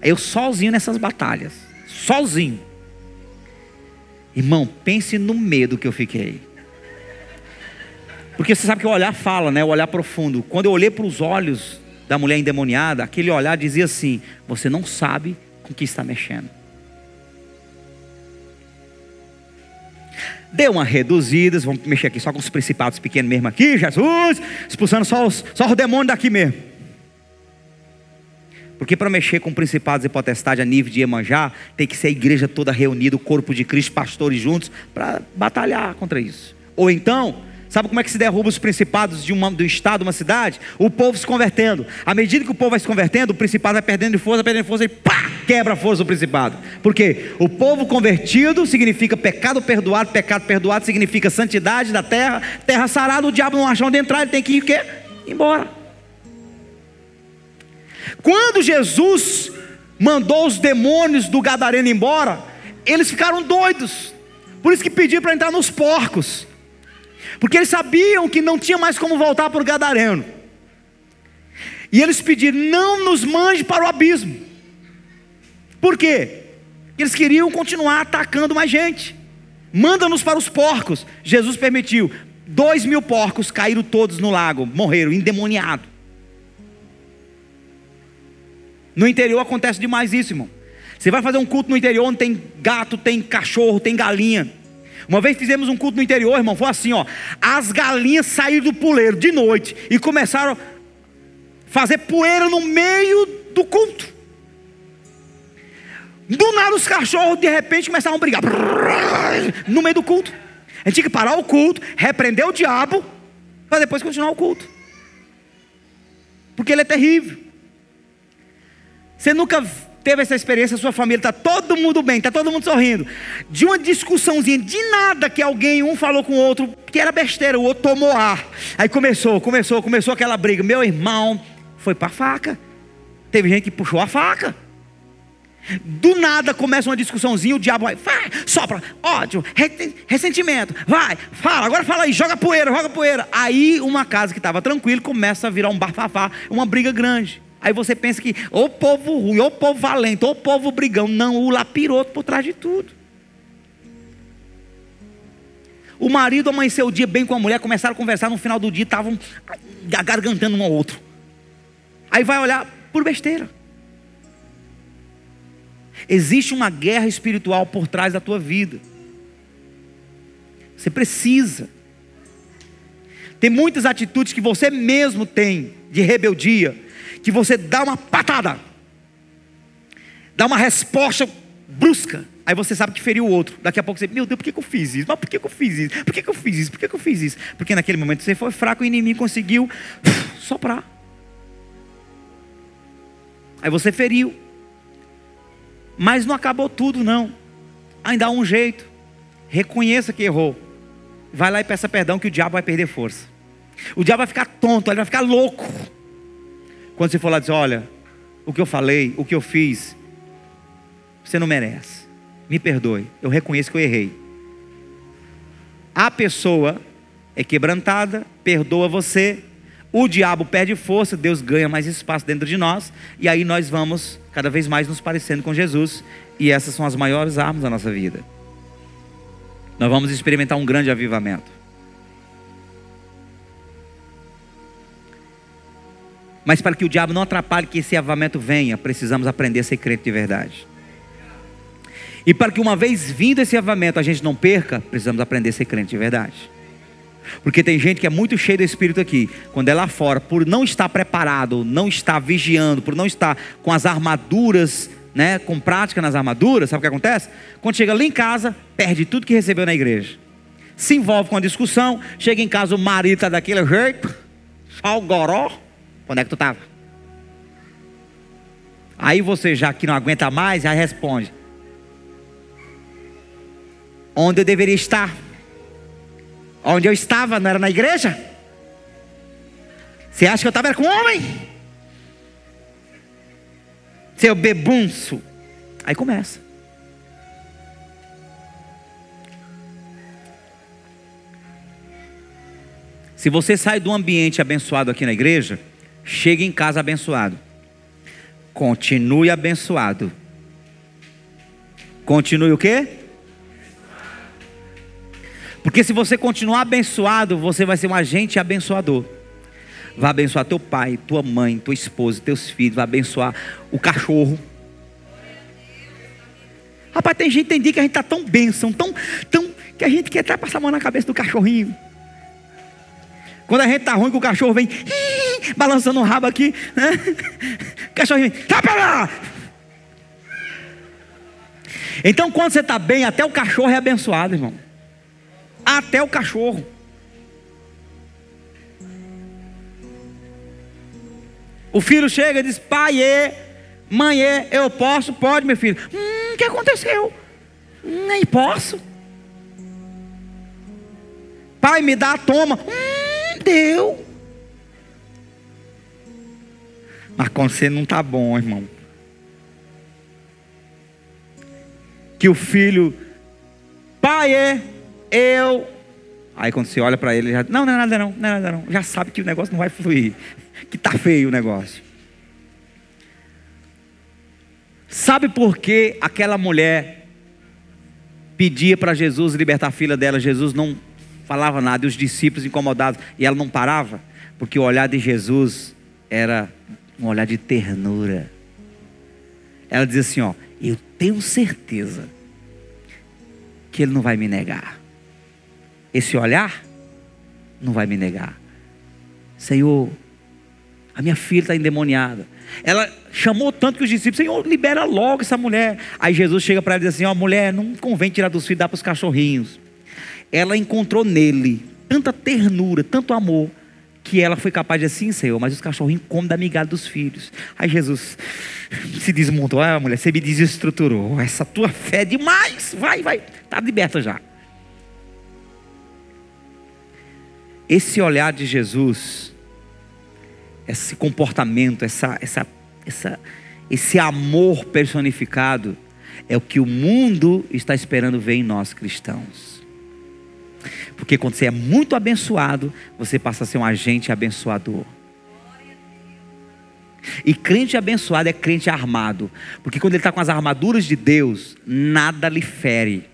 Eu sozinho nessas batalhas. Sozinho. Irmão, pense no medo que eu fiquei. Porque você sabe que o olhar fala, né? O olhar profundo. Quando eu olhei para os olhos da mulher endemoniada, aquele olhar dizia assim, você não sabe com que está mexendo. Deu uma reduzida, vamos mexer aqui só com os principados pequenos mesmo aqui, Jesus, expulsando só os demônios daqui mesmo. Porque para mexer com principados e potestades a nível de Iemanjá, tem que ser a igreja toda reunida, o corpo de Cristo, pastores juntos, para batalhar contra isso. Ou então, sabe como é que se derruba os principados do estado, de uma cidade? O povo se convertendo. À medida que o povo vai se convertendo, o principado vai perdendo força e pá, quebra a força do principado. Por quê? O povo convertido significa pecado perdoado significa santidade da terra, terra sarada, o diabo não acha onde entrar, ele tem que ir o quê? Embora. Quando Jesus mandou os demônios do Gadareno embora, eles ficaram doidos. Por isso que pediram para entrar nos porcos. Porque eles sabiam que não tinha mais como voltar para o Gadareno. E eles pediram, não nos mande para o abismo. Por quê? Porque eles queriam continuar atacando mais gente. Manda-nos para os porcos. Jesus permitiu. 2.000 porcos caíram todos no lago, morreram, endemoniados. No interior acontece demais isso, irmão. Você vai fazer um culto no interior onde tem gato, tem cachorro, tem galinha. Uma vez fizemos um culto no interior, irmão, foi assim, ó. As galinhas saíram do puleiro de noite e começaram a fazer poeira no meio do culto. Do nada os cachorros de repente começaram a brigar no meio do culto. A gente tinha que parar o culto, repreender o diabo, para depois continuar o culto. Porque ele é terrível. Você nunca teve essa experiência, sua família, está todo mundo bem, está todo mundo sorrindo. De uma discussãozinha, de nada que alguém, um falou com o outro, que era besteira, o outro tomou ar. Aí começou aquela briga. Meu irmão, foi para a faca. Teve gente que puxou a faca. Do nada começa uma discussãozinha, o diabo vai, sopra, ódio, ressentimento, vai, fala, agora fala aí, joga poeira. Aí uma casa que estava tranquila começa a virar um bafafá, uma briga grande. Aí você pensa que ou povo ruim, ou povo valente, ou povo brigão. Não, o lapiroto por trás de tudo. O marido amanheceu o dia bem com a mulher, começaram a conversar, no final do dia estavam agargantando um ao outro. Aí vai olhar por besteira. Existe uma guerra espiritual por trás da tua vida. Você precisa. Tem muitas atitudes que você mesmo tem de rebeldia, que você dá uma patada, dá uma resposta brusca, aí você sabe que feriu o outro. Daqui a pouco você, meu Deus, por que eu fiz isso? Mas por que eu fiz isso? Por que eu fiz isso? Por que eu fiz isso? Porque naquele momento você foi fraco, o inimigo conseguiu soprar. Aí você feriu. Mas não acabou tudo não. Ainda há um jeito. Reconheça que errou. Vai lá e peça perdão, que o diabo vai perder força. O diabo vai ficar tonto, ele vai ficar louco. Quando você for lá dizer, olha, o que eu falei, o que eu fiz, você não merece. Me perdoe, eu reconheço que eu errei. A pessoa é quebrantada, perdoa você. O diabo perde força, Deus ganha mais espaço dentro de nós. E aí nós vamos cada vez mais nos parecendo com Jesus. E essas são as maiores armas da nossa vida. Nós vamos experimentar um grande avivamento. Mas para que o diabo não atrapalhe que esse avivamento venha, precisamos aprender a ser crente de verdade. E para que uma vez vindo esse avivamento a gente não perca, precisamos aprender a ser crente de verdade. Porque tem gente que é muito cheia do Espírito aqui, quando é lá fora, por não estar preparado, não estar vigiando, por não estar com as armaduras, né, com prática nas armaduras, sabe o que acontece? Quando chega lá em casa, perde tudo que recebeu na igreja. Se envolve com a discussão, chega em casa, o marido está daquele jeito, só o goró. Onde é que tu estava? Aí você, já que não aguenta mais, já responde: onde eu deveria estar? Onde eu estava, não era na igreja? Você acha que eu estava com homem? Seu bebunço. Aí começa. Se você sai de um ambiente abençoado aqui na igreja, chega em casa abençoado. Continue abençoado. Continue o quê? Porque se você continuar abençoado, você vai ser um agente abençoador. Vai abençoar teu pai, tua mãe, tua esposa, teus filhos. Vai abençoar o cachorro. Rapaz, tem dia que a gente está tão bênção, tão que a gente quer até passar a mão na cabeça do cachorrinho. Quando a gente está ruim, que o cachorro vem balançando o rabo aqui, né? O cachorrinho vem, tá pra lá. Então quando você está bem, até o cachorro é abençoado, irmão. Até o cachorro. O filho chega e diz: pai, mãe, eu posso? Pode, meu filho. O que aconteceu? Nem posso. Pai, me dá, toma. Deu. Mas quando você não está bom, irmão, que o filho, pai, eu. Aí quando você olha para ele, já, não é nada não. Já sabe que o negócio não vai fluir, que está feio o negócio. Sabe por que aquela mulher pedia para Jesus libertar a filha dela? Jesus não falava nada, e os discípulos incomodados, e ela não parava, porque o olhar de Jesus era um olhar de ternura. Ela dizia assim, ó, eu tenho certeza que ele não vai me negar. Esse olhar não vai me negar. Senhor, a minha filha está endemoniada. Ela chamou tanto que os discípulos, Senhor, libera logo essa mulher. Aí Jesus chega para ela e diz assim, ó, mulher, não convém tirar dos filhos e dar para os cachorrinhos. Ela encontrou nele tanta ternura, tanto amor, que ela foi capaz de dizer, sim, Senhor, mas os cachorrinhos comem da migalha dos filhos. Aí Jesus, se desmontou. Ah, mulher, você me desestruturou. Essa tua fé é demais. Vai. Está liberta já. Esse olhar de Jesus, esse comportamento, esse amor personificado, é o que o mundo está esperando ver em nós cristãos. Porque quando você é muito abençoado, você passa a ser um agente abençoador. E crente abençoado é crente armado. Porque quando ele está com as armaduras de Deus, nada lhe fere.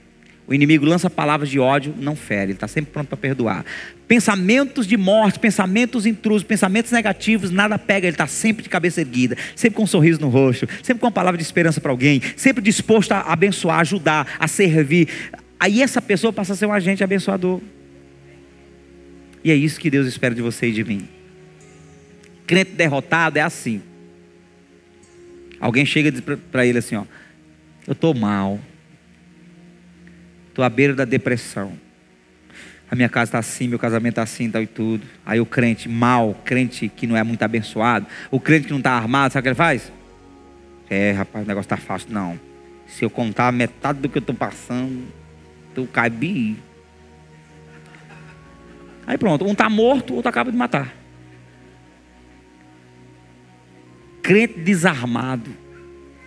O inimigo lança palavras de ódio, não fere. Ele está sempre pronto para perdoar. Pensamentos de morte, pensamentos intrusos, pensamentos negativos, nada pega. Ele está sempre de cabeça erguida, sempre com um sorriso no rosto, sempre com uma palavra de esperança para alguém, sempre disposto a abençoar, ajudar, a servir. Aí essa pessoa passa a ser um agente abençoador. E é isso que Deus espera de você e de mim. Crente derrotado é assim. Alguém chega e diz para ele assim, ó: eu estou mal, estou à beira da depressão, a minha casa está assim, meu casamento está assim, tal e tudo. Aí o crente mal, crente que não é muito abençoado, o crente que não está armado, sabe o que ele faz? Rapaz, o negócio está fácil. Não, se eu contar metade do que eu estou passando, tu cai bi. Aí pronto, um está morto, o outro acaba de matar. Crente desarmado,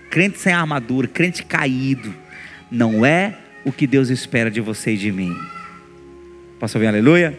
crente sem armadura, crente caído, não é o que Deus espera de você e de mim. Posso ouvir aleluia?